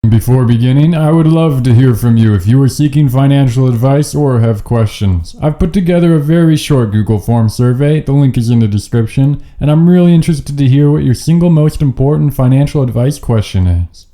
Before beginning, I would love to hear from you if you are seeking financial advice or have questions. I've put together a very short Google form survey, the link is in the description, and I'm really interested to hear what your single most important financial advice question is.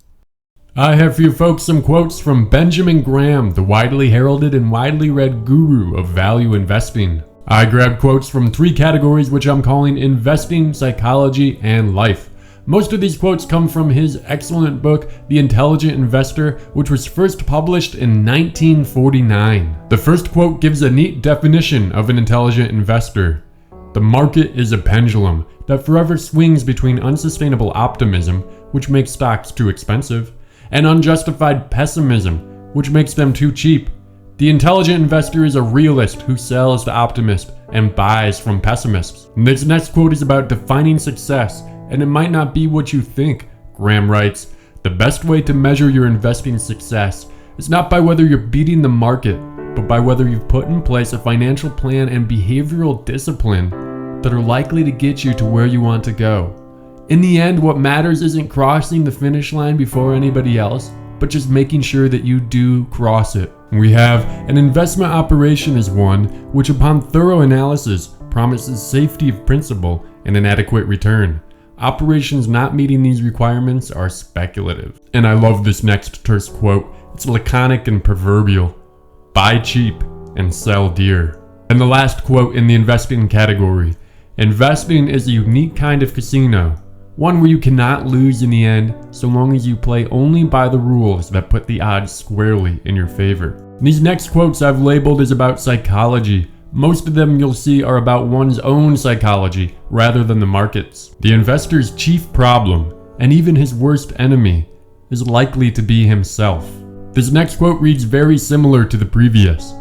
I have for you folks some quotes from Benjamin Graham, the widely heralded and widely read guru of value investing. I grabbed quotes from 3 categories which I'm calling investing, psychology, and life. Most of these quotes come from his excellent book, The Intelligent Investor, which was first published in 1949. The first quote gives a neat definition of an intelligent investor. The market is a pendulum that forever swings between unsustainable optimism, which makes stocks too expensive, and unjustified pessimism, which makes them too cheap. The intelligent investor is a realist who sells to optimists and buys from pessimists. This next quote is about defining success, and it might not be what you think. Graham writes, "The best way to measure your investing success is not by whether you're beating the market, but by whether you've put in place a financial plan and behavioral discipline that are likely to get you to where you want to go. In the end, what matters isn't crossing the finish line before anybody else, but just making sure that you do cross it." We have an investment operation is one which upon thorough analysis promises safety of principal and an adequate return. Operations not meeting these requirements are speculative. And I love this next terse quote. It's laconic and proverbial. Buy cheap and sell dear. And the last quote in the investing category. Investing is a unique kind of casino, one where you cannot lose in the end so long as you play only by the rules that put the odds squarely in your favor. These next quotes I've labeled as about psychology. Most of them you'll see are about one's own psychology rather than the market's. The investor's chief problem, and even his worst enemy, is likely to be himself. This next quote reads very similar to the previous.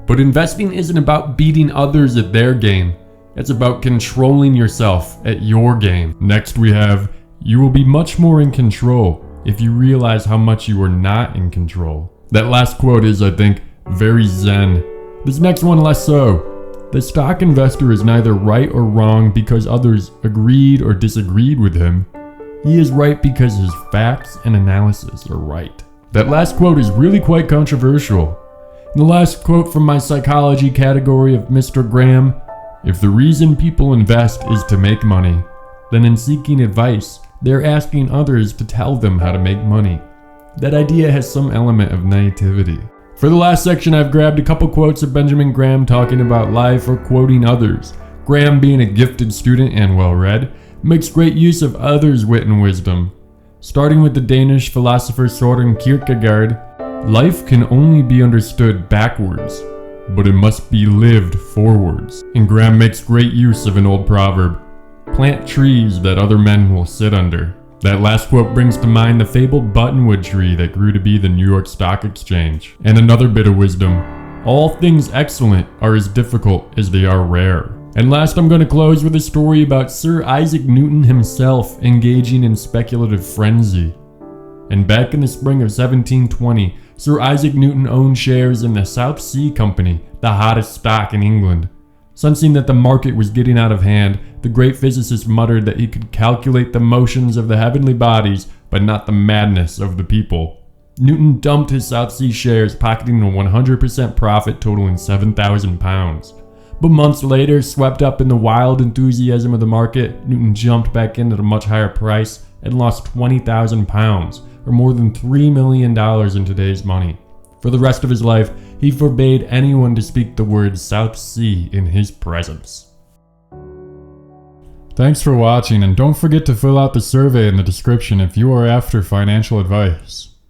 But investing isn't about beating others at their game. It's about controlling yourself at your game. Next we have, you will be much more in control if you realize how much you are not in control. That last quote is, I think, very zen. This next one less so. The stock investor is neither right or wrong because others agreed or disagreed with him. He is right because his facts and analysis are right. That last quote is really quite controversial. And the last quote from my psychology category of Mr. Graham, if the reason people invest is to make money, then in seeking advice, they're asking others to tell them how to make money. That idea has some element of naivety. For the last section, I've grabbed a couple quotes of Benjamin Graham talking about life or quoting others. Graham, being a gifted student and well-read, makes great use of others' wit and wisdom. Starting with the Danish philosopher Søren Kierkegaard, life can only be understood backwards, but it must be lived forwards. And Graham makes great use of an old proverb, plant trees that other men will sit under. That last quote brings to mind the fabled buttonwood tree that grew to be the New York Stock Exchange. And another bit of wisdom, all things excellent are as difficult as they are rare. And last, I'm going to close with a story about Sir Isaac Newton himself engaging in speculative frenzy. And back in the spring of 1720, Sir Isaac Newton owned shares in the South Sea Company, the hottest stock in England. Sensing that the market was getting out of hand, the great physicist muttered that he could calculate the motions of the heavenly bodies, but not the madness of the people. Newton dumped his South Sea shares, pocketing a 100% profit totaling £7,000. But months later, swept up in the wild enthusiasm of the market, Newton jumped back in at a much higher price and lost £20,000, or more than $3 million in today's money. For the rest of his life, he forbade anyone to speak the word South Sea in his presence. Thanks for watching, and don't forget to fill out the survey in the description if you are after financial advice.